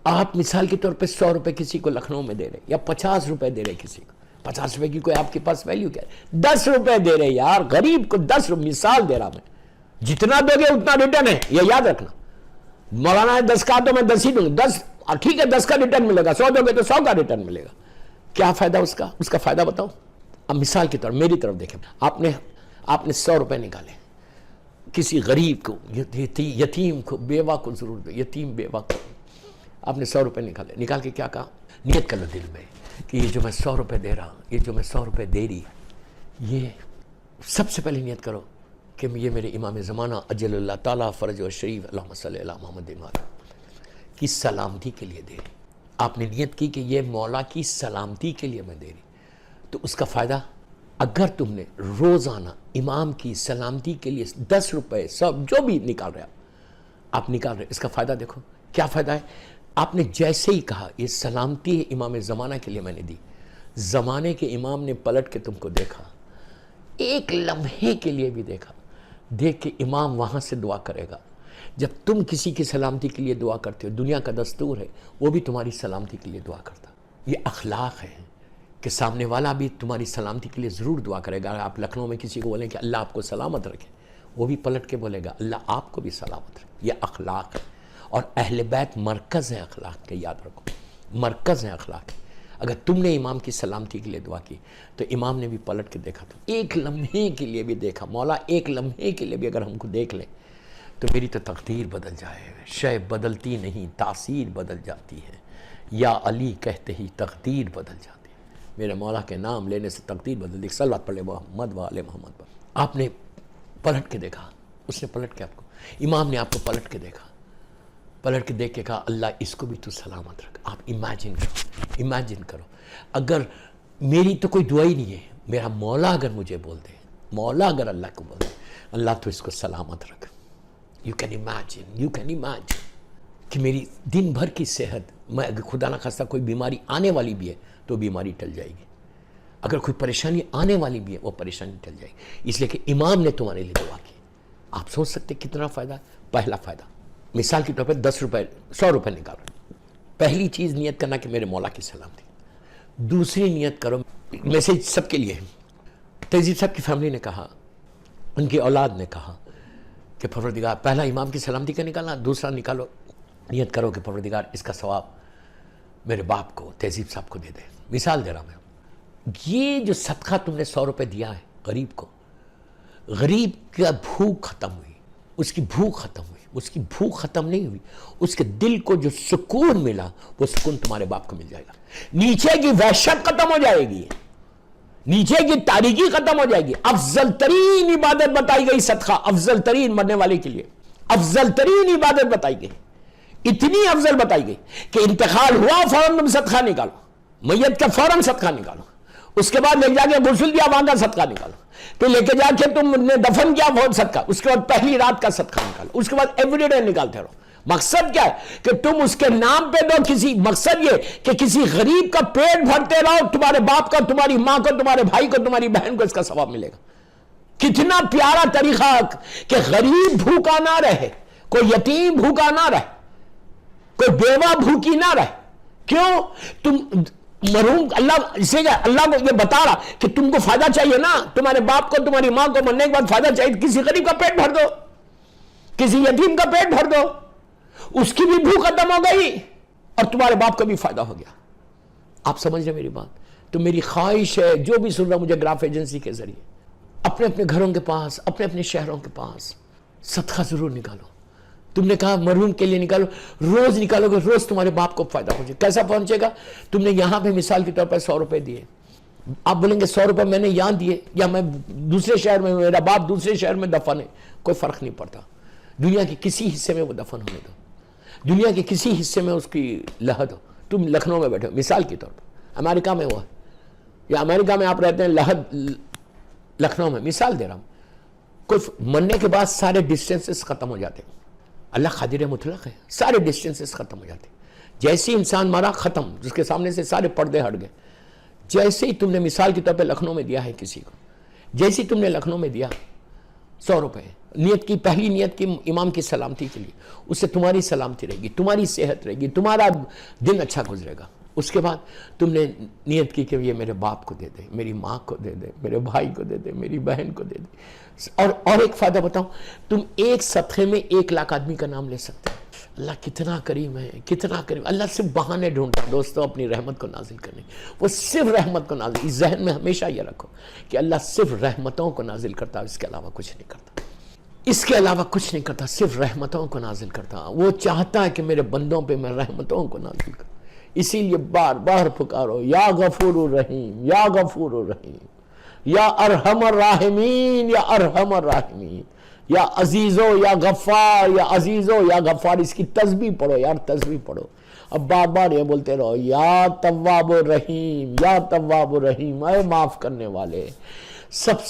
آپ مثال کے طور پہ 100 روپے کسی کو لکھنؤ میں دے رہے یا 50 روپے دے رہے کسی کو. 50 روپے کی کوئی آپ کے پاس ویلیو کیا ہے؟ 10 روپے دے رہے یار غریب کو. 10 روپے مثال دے رہا میں. جتنا دو گے اتنا ریٹرن ہے, یہ یاد رکھنا. مولانا ہے 10 کا تو میں 10 ہی دوں گا. 10 ٹھیک ہے 10 کا ریٹرن ملے گا, 100 دو گے تو 100 کا ریٹرن ملے گا. کیا فائدہ اس کا؟ اس کا فائدہ بتاؤ. اب مثال کی طور میری طرف دیکھیں, آپ نے 100 روپے نکالے کسی غریب کو, یتیم کو, بیوہ کو ضرور دے, یتیم بیوہ کو آپ نے 100 روپے نکالے. نکال کے کیا کہا؟ نیت کر لو دل میں کہ یہ جو میں 100 روپے دے رہا ہوں, یہ جو میں 100 روپے دے رہی, یہ سب سے پہلے نیت کرو کہ یہ میرے امام زمانہ اجل اللہ تعالیٰ فرج و شریف اللہم صلی اللہ محمد کی سلامتی کے لیے دے رہی. آپ نے نیت کی کہ یہ مولا کی سلامتی کے لیے میں دے رہی. تو اس کا فائدہ, اگر تم نے روزانہ امام کی سلامتی کے لیے 10 روپے سب جو بھی نکال رہے آپ نکال رہے, اس کا فائدہ دیکھو کیا فائدہ ہے. آپ نے جیسے ہی کہا یہ سلامتی ہے امام زمانہ کے لیے میں نے دی, زمانے کے امام نے پلٹ کے تم کو دیکھا, ایک لمحے کے لیے بھی دیکھا, دیکھ کے امام وہاں سے دعا کرے گا. جب تم کسی کی سلامتی کے لیے دعا کرتے ہو, دنیا کا دستور ہے وہ بھی تمہاری سلامتی کے لیے دعا کرتا. یہ اخلاق ہے کہ سامنے والا بھی تمہاری سلامتی کے لیے ضرور دعا کرے گا. آپ لکھنؤ میں کسی کو بولیں کہ اللہ آپ کو سلامت رکھے, وہ بھی پلٹ کے بولے گا اللہ آپ کو بھی سلامت رکھے. یہ اخلاق ہے, اور اہل بیت مرکز ہے اخلاق کے, یاد رکھو مرکز ہے اخلاق. اگر تم نے امام کی سلامتی کے لیے دعا کی تو امام نے بھی پلٹ کے دیکھا, تو ایک لمحے کے لیے بھی دیکھا, مولا ایک لمحے کے لیے بھی اگر ہم کو دیکھ لیں تو میری تو تقدیر بدل جائے. شے بدلتی نہیں تاثیر بدل جاتی ہے, یا علی کہتے ہی تقدیر بدل جاتی ہے. میرے مولا کے نام لینے سے تقدیر بدل دی. صلوات پڑھ لے محمد و آل محمد پر. آپ نے پلٹ کے دیکھا, اس نے پلٹ کے آپ کو, امام نے آپ کو پلٹ کے دیکھا, پلٹ کے دیکھ کے کہا اللہ اس کو بھی تو سلامت رکھ. آپ امیجن کرو اگر میری تو کوئی دعا ہی نہیں ہے, میرا مولا اگر مجھے بول دے, مولا اگر اللہ کو بول دے اللہ تو اس کو سلامت رکھ. یو کین امیجن کہ میری دن بھر کی صحت, میں اگر خدا نہ خواستہ کوئی بیماری آنے والی بھی ہے تو بیماری ٹل جائے گی, اگر کوئی پریشانی آنے والی بھی ہے وہ پریشانی ٹل جائے گی, اس لیے کہ امام نے تمہارے لیے دعا کی. آپ سوچ سکتے کتنا فائدہ ہے. پہلا فائدہ مثال کے طور پہ 10 روپے 100 روپے نکالو. پہلی چیز نیت کرنا کہ میرے مولا کی سلامتی. دوسری نیت کرو, میسیج سب کے لیے ہے. تہذیب صاحب کی فیملی نے کہا, ان کی اولاد نے کہا کہ پروردگار, پہلا امام کی سلامتی کا نکالنا, دوسرا نکالو نیت کرو کہ پروردگار اس کا ثواب میرے باپ کو تہذیب صاحب کو دے دے. مثال دے رہا میں, یہ جو صدقہ تم نے 100 روپے دیا ہے غریب کو, غریب کا بھوک ختم ہوئی, اس کی بھوک ختم ہوئی. اس کی بھوک ختم نہیں ہوئی, اس کے دل کو جو سکون ملا وہ سکون تمہارے باپ کو مل جائے گا. نیچے کی وحشت ختم ہو جائے گی, نیچے کی تاریکی ختم ہو جائے گی. افضل ترین عبادت بتائی گئی صدقہ, افضل ترین مرنے والے کے لیے افضل ترین عبادت بتائی گئی. اتنی افضل بتائی گئی کہ انتقال ہوا فوراً تم صدقہ نکالو, میت کا فوراً صدقہ نکالو, اس کے بعد لے جا کے غسل دیا وہاں کا صدقہ نکالو, تو لے کے جا کے تم نے دفن کیا وہ صدقہ, اس کے بعد پہلی رات کا صدقہ نکالو, اس کے بعد ایوری ڈے نکالتے رہو. مقصد کیا ہے کہ تم اس کے نام پہ دو. کسی مقصد یہ کہ کسی غریب کا پیٹ بھرتے رہو, تمہارے باپ کا, تمہاری ماں کو, تمہارے بھائی کو, تمہاری بہن کو اس کا ثواب ملے گا. کتنا پیارا طریقہ کہ غریب بھوکا نہ رہے, کوئی یتیم بھوکا نہ رہے, کوئی بیوہ بھوکی نہ رہے. کیوں؟ تم مرحوم اللہ اسے اللہ کو یہ بتا رہا کہ تم کو فائدہ چاہیے نا, تمہارے باپ کو تمہاری ماں کو مرنے کے بعد فائدہ چاہیے, کسی غریب کا پیٹ بھر دو, کسی یتیم کا پیٹ بھر دو, اس کی بھی بھوک ختم ہو گئی اور تمہارے باپ کو بھی فائدہ ہو گیا. آپ سمجھ رہے میری بات؟ تو میری خواہش ہے جو بھی سن رہا مجھے گراف ایجنسی کے ذریعے, اپنے اپنے گھروں کے پاس, اپنے اپنے شہروں کے پاس صدقہ ضرور نکالو. تم نے کہا مرحوم کے لیے نکالو, روز نکالو گے روز تمہارے باپ کو فائدہ پہنچے. کیسا پہنچے گا؟ تم نے یہاں پہ مثال کے طور پر 100 روپے دیے, آپ بولیں گے 100 روپے میں نے یہاں دیے یا میں دوسرے شہر میں, میرا باپ دوسرے شہر میں دفن ہے, کوئی فرق نہیں پڑتا. دنیا کے کسی حصے میں وہ دفن ہونے دو, دنیا کے کسی حصے میں اس کی لحد ہو. تم لکھنؤ میں بیٹھے ہو مثال کے طور پر, امریکہ میں ہوا یا امریکہ میں آپ رہتے ہیں, لحد لکھنؤ میں, مثال دے رہا ہوں. کوئی مرنے کے بعد سارے ڈسٹینسز ختم ہو جاتے ہیں. اللہ قادر مطلق ہے, سارے ڈسٹینسز ختم ہو جاتے ہیں. جیسے انسان مرا ختم, جس کے سامنے سے سارے پردے ہٹ گئے. جیسے ہی تم نے مثال کے طور پہ لکھنؤ میں دیا ہے کسی کو, جیسے ہی تم نے لکھنؤ میں دیا 100 روپے, نیت کی پہلی نیت کی امام کی سلامتی کے لیے، اس سے تمہاری سلامتی رہے گی، تمہاری صحت رہے گی، تمہارا دن اچھا گزرے گا۔ اس کے بعد تم نے نیت کی کہ یہ میرے باپ کو دے دے، میری ماں کو دے دے، میرے بھائی کو دے دے، میری بہن کو دے دے۔ اور ایک فائدہ بتاؤں، تم ایک صدقے میں 1,00,000 آدمی کا نام لے سکتے ہو۔ اللہ کتنا کریم ہے، کتنا کریم۔ اللہ صرف بہانے ڈھونڈتا دوستو اپنی رحمت کو نازل کرنے، وہ صرف رحمت کو نازل، اس ذہن میں ہمیشہ یہ رکھو کہ اللہ صرف رحمتوں کو نازل کرتا، اس کے علاوہ کچھ نہیں کرتا، اس کے علاوہ کچھ نہیں کرتا، صرف رحمتوں کو نازل کرتا۔ وہ چاہتا ہے کہ میرے بندوں پہ میں رحمتوں کو نازل کروں، اسی لیے بار بار پکارو یا غفور الرحیم، یا غفور الرحیم، یا ارحم الراحمین، یا ارحم الراحمین، یا عزیزو یا غفار، یا عزیزو یا غفار۔ اس کی تسبیح پڑھو یار، تسبیح پڑھو، اب بار بار یہ بولتے رہو یا تواب الرحیم، یا تواب الرحیم، اے معاف کرنے والے، سب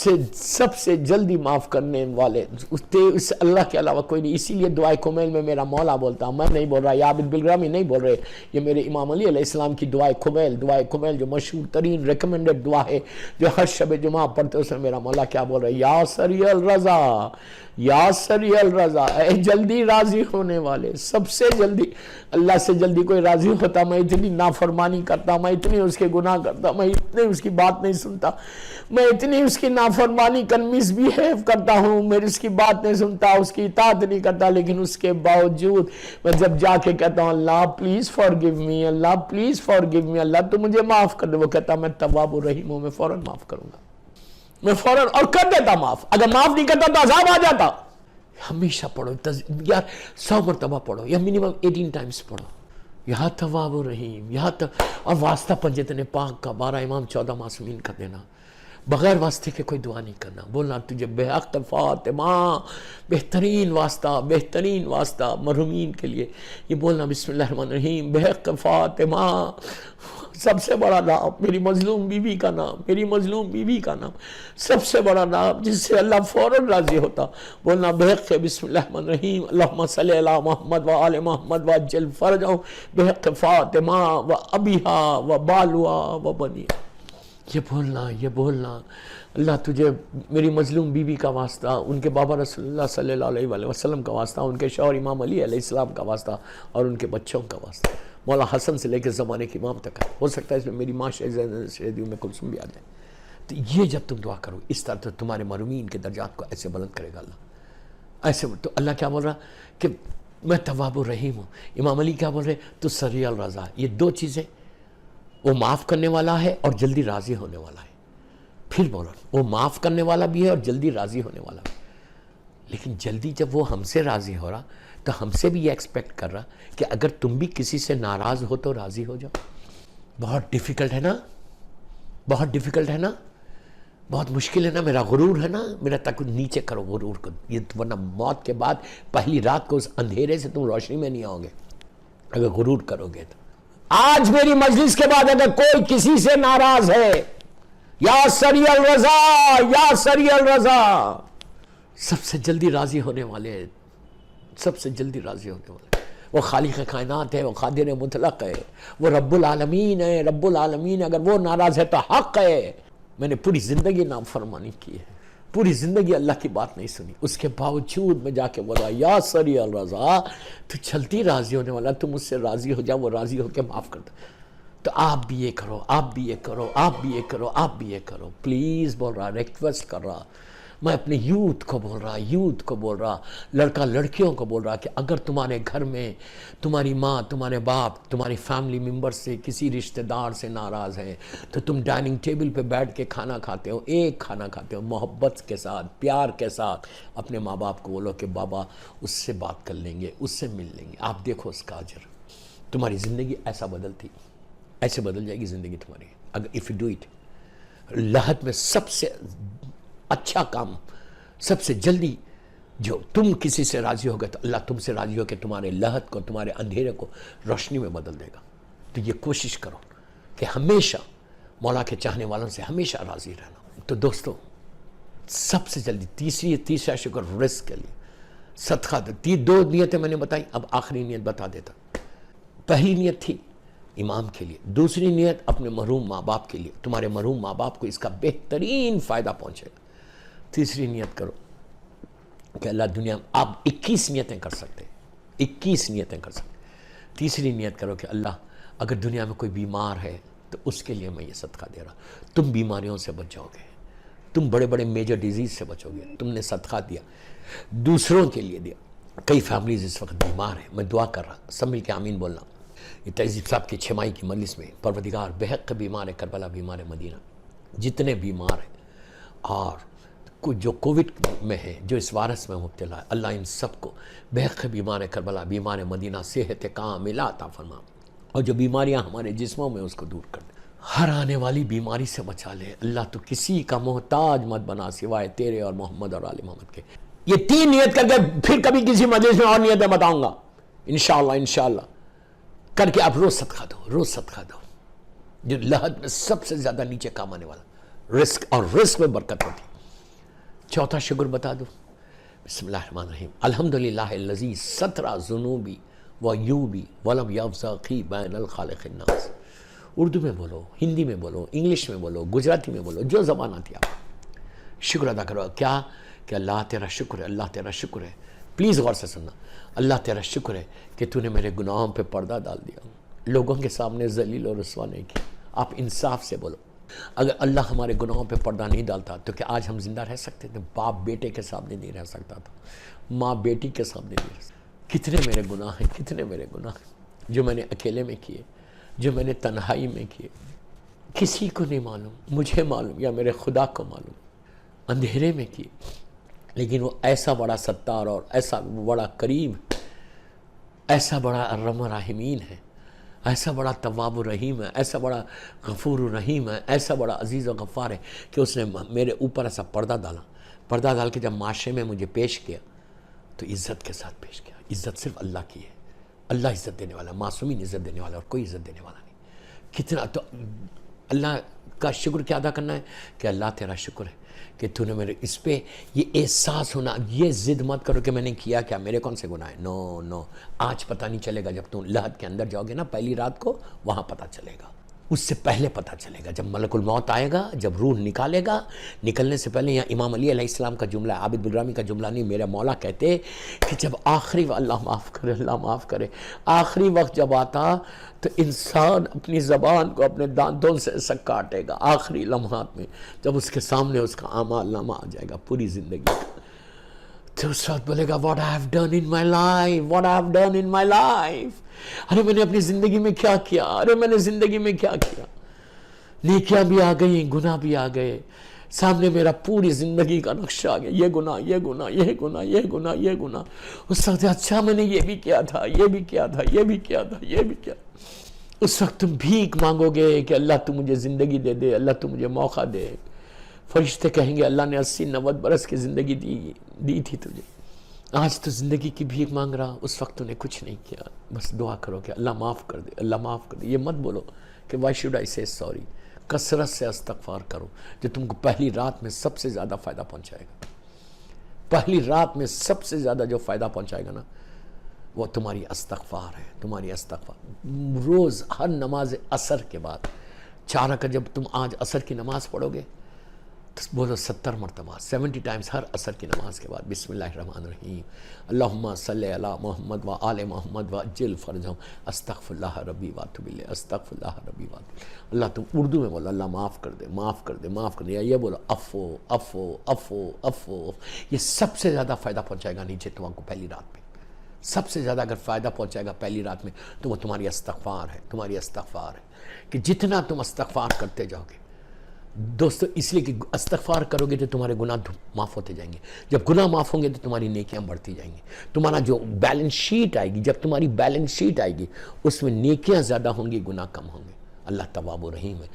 سے جلدی معاف کرنے والے، اس اللہ کے علاوہ کوئی نہیں۔ اسی لیے دعائے کمیل میں میرا مولا بولتا، میں نہیں بول رہا، یا عابد بالگرامی نہیں بول رہے، یہ میرے امام علی علیہ السلام کی دعائے کمیل جو مشہور ترین ریکمنڈڈ دعا ہے، جو ہر شب جمعہ پڑھتے اس میں میرا مولا کیا بول رہا ہے، یا سریع الرضا، یا سریع الرضا، اے جلدی راضی ہونے والے، سب سے جلدی۔ اللہ سے جلدی کوئی راضی ہوتا؟ میں اتنی نافرمانی کرتا، میں اتنی اس کے گناہ کرتا، میں اتنی اس کی بات نہیں سنتا، میں اتنی اس کی نافرمانی مس بیہیو کرتا ہوں، میں اس کی بات نہیں سنتا، اس کی اطاعت نہیں کرتا، لیکن اس کے باوجود میں جب جا کے کہتا ہوں Allah please forgive me, Allah please forgive me, Allah تو مجھے معاف کر دے، وہ کہتا میں تواب الرحیم ہوں، میں فوراً معاف کروں گا، میں فوراً اور کر دیتا معاف۔ اگر معاف نہیں کرتا تو عذاب آ جاتا۔ ہمیشہ پڑھو یار، 100 مرتبہ پڑھو یا منیمم 18 ٹائمز پڑھو، یا تواب الرحیم، اور واسطہ پنجتن پاک کا، 12 امام 14 معصومین کا دینا، بغیر واسطے کے کوئی دعا نہیں کرنا، بولنا تجھے بے حق فاطمہ، بہترین واسطہ مرحومین کے لیے یہ بولنا، بسم اللہ الرحمن الرحیم، بے حق فاطمہ، سب سے بڑا نام، میری مظلوم بیوی کا نام، سب سے بڑا نام جس سے اللہ فوراً راضی ہوتا، بولنا بے حق بسم اللہ الرحمن الرحیم، اللہم صلی علی محمد و آل محمد وعجل فرجہ بے حق فاطمہ و ابیہا و بالوا و بنیہا۔ یہ بولنا اللہ تجھے میری مظلوم بیوی کا واسطہ، ان کے بابا رسول اللہ صلی اللہ علیہ وآلہ وسلم کا واسطہ، ان کے شوہر امام علی علیہ السلام کا واسطہ، اور ان کے بچوں کا واسطہ، مولا حسن سے لے کے زمانے کے امام تک ہے، ہو سکتا ہے اس میں میری ماں شہید میں کلثوم بھی آ جائے۔ تو یہ جب تم دعا کرو اس طرح، تو تمہارے مرحومین کے درجات کو ایسے بلند کرے گا اللہ، ایسے۔ تو اللہ کیا بول رہا کہ میں تواب الرحیم ہوں، امام علی کیا بول رہے تو سریع الرضا۔ یہ 2 چیزیں، وہ معاف کرنے والا ہے اور جلدی راضی ہونے والا ہے۔ پھر بولو، وہ معاف کرنے والا بھی ہے اور جلدی راضی ہونے والا بھی، لیکن جلدی جب وہ ہم سے راضی ہو رہا تو ہم سے بھی یہ ایکسپیکٹ کر رہا کہ اگر تم بھی کسی سے ناراض ہو تو راضی ہو جاؤ۔ بہت ڈیفیکلٹ ہے نا، بہت مشکل ہے نا، میرا غرور ہے نا، میرا تک نیچے کرو غرور کو، یہ ورنہ موت کے بعد پہلی رات کو اس اندھیرے سے تم روشنی میں نہیں آؤ گے اگر غرور کرو گے تو۔ آج میری مجلس کے بعد اگر کوئی کسی سے ناراض ہے، یا سریع الرضا، سب سے جلدی راضی ہونے والے، وہ خالق کائنات ہے، وہ قادر مطلق ہے، وہ رب العالمین ہے، اگر وہ ناراض ہے تو حق ہے۔ میں نے پوری زندگی نافرمانی کی ہے، پوری زندگی اللہ کی بات نہیں سنی، اس کے باوجود میں جا کے بولا یا سریع الرضا، تو چلتی راضی ہونے والا، تم مجھ سے راضی ہو جاؤ، وہ راضی ہو کے معاف کرتا۔ تو آپ بھی یہ کرو، پلیز بول رہا، ریکویسٹ کر رہا، میں اپنے یوتھ کو بول رہا، لڑکا لڑکیوں کو بول رہا کہ اگر تمہارے گھر میں تمہاری ماں، تمہارے باپ، تمہاری فیملی ممبر سے کسی رشتہ دار سے ناراض ہیں تو تم ڈائننگ ٹیبل پہ بیٹھ کے کھانا کھاتے ہو، ایک کھانا کھاتے ہو، محبت کے ساتھ، پیار کے ساتھ اپنے ماں باپ کو بولو کہ بابا اس سے بات کر لیں گے، اس سے مل لیں گے، آپ دیکھو اس کا اجر۔ تمہاری زندگی ایسے بدل جائے گی زندگی تمہاری، اگر if you do it۔ لحد میں سب سے اچھا کام، سب سے جلدی جو تم کسی سے راضی ہوگے تو اللہ تم سے راضی ہو کہ تمہارے لحد کو، تمہارے اندھیرے کو روشنی میں بدل دے گا۔ تو یہ کوشش کرو کہ ہمیشہ مولا کے چاہنے والوں سے ہمیشہ راضی رہنا۔ تو دوستو، سب سے جلدی تیسرا شکر رزق کے لیے، صدقہ۔ 2 نیتیں میں نے بتائی، اب آخری نیت بتا دیتا۔ پہلی نیت تھی امام کے لیے، دوسری نیت اپنے مرحوم ماں باپ کے لیے، تمہارے مرحوم ماں باپ کو اس کا بہترین فائدہ پہنچے گا۔ تیسری نیت کرو کہ اللہ دنیا میں آپ 21 نیتیں کر سکتے، 21 نیتیں کر سکتے۔ تیسری نیت کرو کہ اللہ اگر دنیا میں کوئی بیمار ہے تو اس کے لیے میں یہ صدقہ دے رہا، تم بیماریوں سے بچ جاؤ گے، تم بڑے بڑے میجر ڈیزیز سے بچو گے، تم نے صدقہ دیا، دوسروں کے لیے دیا۔ کئی فیملیز اس وقت بیمار ہیں، میں دعا کر رہا، سب مل کے آمین بولنا۔ یہ تہذیب صاحب کی چھمائی کی مجلس میں پروردگار بحق بیمار ہے کربلا، بیمار مدینہ، جتنے بیمار ہیں اور جو کووڈ میں ہے، جو اس وائرس میں مبتلا ہے، اللہ ان سب کو بحق بیمار کربلا، بیمار مدینہ صحت کاملہ عطا فرما، اور جو بیماریاں ہمارے جسموں میں اس کو دور کر دے، ہر آنے والی بیماری سے بچا لے اللہ۔ تو کسی کا محتاج مت بنا سوائے تیرے اور محمد اور آل محمد کے۔ یہ 3 نیت کر کے پھر کبھی کسی مجلس میں اور نیتیں بتاؤں گا انشاءاللہ کر کے آپ روز صدقہ دو، روز صدقہ دو، جو لحد میں سب سے زیادہ نیچے کام آنے والا رزق، اور رزق میں برکت ہوتی۔ چوتھا شکر بتا دو، بسم اللہ الرحمن الرحیم، الحمدللہ الذی ستر ذنوبی وعیوبی ولم یفزقی بین الخالق الناس۔ اردو میں بولو، ہندی میں بولو، انگلش میں بولو، گجراتی میں بولو، جو زبان آتی ہے آپ شکر ادا کرو۔ کیا کہ اللہ تیرا شکر ہے، اللہ تیرا شکر ہے، پلیز غور سے سننا، اللہ تیرا شکر ہے کہ تو نے میرے گناہوں پہ پردہ ڈال دیا، لوگوں کے سامنے ذلیل اور رسوا نہیں کیا۔ آپ انصاف سے بولو، اگر اللہ ہمارے گناہوں پہ پردہ نہیں ڈالتا تو کیا آج ہم زندہ رہ سکتے تھے؟ باپ بیٹے کے سامنے نہیں رہ سکتا تھا، ماں بیٹی کے سامنے نہیں رہ سکتا۔ کتنے میرے گناہ ہیں، کتنے میرے گناہ ہیں جو میں نے اکیلے میں کیے، جو میں نے تنہائی میں کیے، کسی کو نہیں معلوم، مجھے معلوم یا میرے خدا کو معلوم، اندھیرے میں کیے، لیکن وہ ایسا بڑا ستار اور ایسا بڑا کریم، ایسا بڑا ارحم الراحمین ہے، ایسا بڑا تواب الرحیم ہے، ایسا بڑا غفور الرحیم ہے، ایسا بڑا عزیز و غفار ہے کہ اس نے میرے اوپر ایسا پردہ ڈالا، پردہ ڈال کے جب معاشرے میں مجھے پیش کیا تو عزت کے ساتھ پیش کیا۔ عزت صرف اللہ کی ہے، اللہ عزت دینے والا، معصومین عزت دینے والا، اور کوئی عزت دینے والا نہیں۔ کتنا تو اللہ کا شکر کیا ادا کرنا ہے کہ اللہ تیرا شکر ہے کہ تو نے میرے اس پہ یہ احساس ہونا، یہ ضد مت کرو کہ میں نے کیا کیا، میرے کون سے گناہ ہیں، نو، آج پتہ نہیں چلے گا، جب تم لحد کے اندر جاؤ گے نا پہلی رات کو، وہاں پتہ چلے گا، اس سے پہلے پتہ چلے گا، جب ملک الموت آئے گا، جب روح نکالے گا، نکلنے سے پہلے یہاں امام علی علیہ السلام کا جملہ ہے، عابد الرامی کا جملہ نہیں، میرے مولا کہتے کہ جب آخری اللہ معاف کرے، آخری وقت جب آتا تو انسان اپنی زبان کو اپنے دانتوں سے ایسا کاٹے گا آخری لمحات میں، جب اس کے سامنے اس کا اعمال نامہ آ جائے گا پوری زندگی کا، تو اس وقت بولے گا what I have done in my life, what I have done in my life، ارے میں نے اپنی زندگی میں کیا کیا، ارے میں نے زندگی میں کیا کیا، نیکیاں بھی آ گئیں، گناہ بھی آ گئے، سامنے میرا پوری زندگی کا نقشہ آ گیا، یہ گناہ، یہ گناہ، یہ گناہ، یہ گناہ، یہ گناہ، اس وقت اچھا میں نے یہ بھی کیا تھا، یہ بھی کیا تھا، یہ بھی کیا تھا، یہ بھی کیا، اس وقت تم بھیک مانگو گے کہ اللہ تو مجھے زندگی دے دے، اللہ تو مجھے موقع دے، فرشتے کہیں گے اللہ نے 80-90 برس کی زندگی دی تھی تجھے، آج تو زندگی کی بھیک مانگ رہا، اس وقت تو نے کچھ نہیں کیا، بس دعا کرو کہ اللہ معاف کر دے، اللہ معاف کر دے، یہ مت بولو کہ why should I say sorry، کثرت سے استغفار کرو، جو تم کو پہلی رات میں سب سے زیادہ فائدہ پہنچائے گا، پہلی رات میں سب سے زیادہ جو فائدہ پہنچائے گا نا وہ تمہاری استغفار ہے، تمہاری استغفار، روز ہر نماز عصر کے بعد 4 رکعت جب تم آج عصر کی نماز پڑھو گے تو بولو 70 مرتبہ 70 ٹائمز ہر عصر کی نماز کے بعد بسم اللہ الرحمن الرحیم اللہم صلی علی محمد و آل محمد و عجل فرجہم استغفر اللہ ربی واتوب الیہ استغفر اللہ ربی واتوب الیہ۔ اللہ تم اردو میں بولو اللہ معاف کر دے، معاف کر دے، معاف کر دے، یا یہ بولو عفو عفو عفو عفو، یہ سب سے زیادہ فائدہ پہنچائے گا نیچے تم کو پہلی رات میں، سب سے زیادہ اگر فائدہ پہنچائے گا پہلی رات میں تو وہ تمہاری استغفار ہے، تمہاری استغفار ہے، کہ جتنا تم استغفار کرتے جاؤ گے دوستو، اس لیے کہ استغفار کرو گے تو تمہارے گناہ معاف ہوتے جائیں گے، جب گناہ معاف ہوں گے تو تمہاری نیکیاں بڑھتی جائیں گی، تمہارا جو بیلنس شیٹ آئے گی، جب تمہاری بیلنس شیٹ آئے گی اس میں نیکیاں زیادہ ہوں گی، گناہ کم ہوں گے۔ اللہ تواب و رحیم ہے۔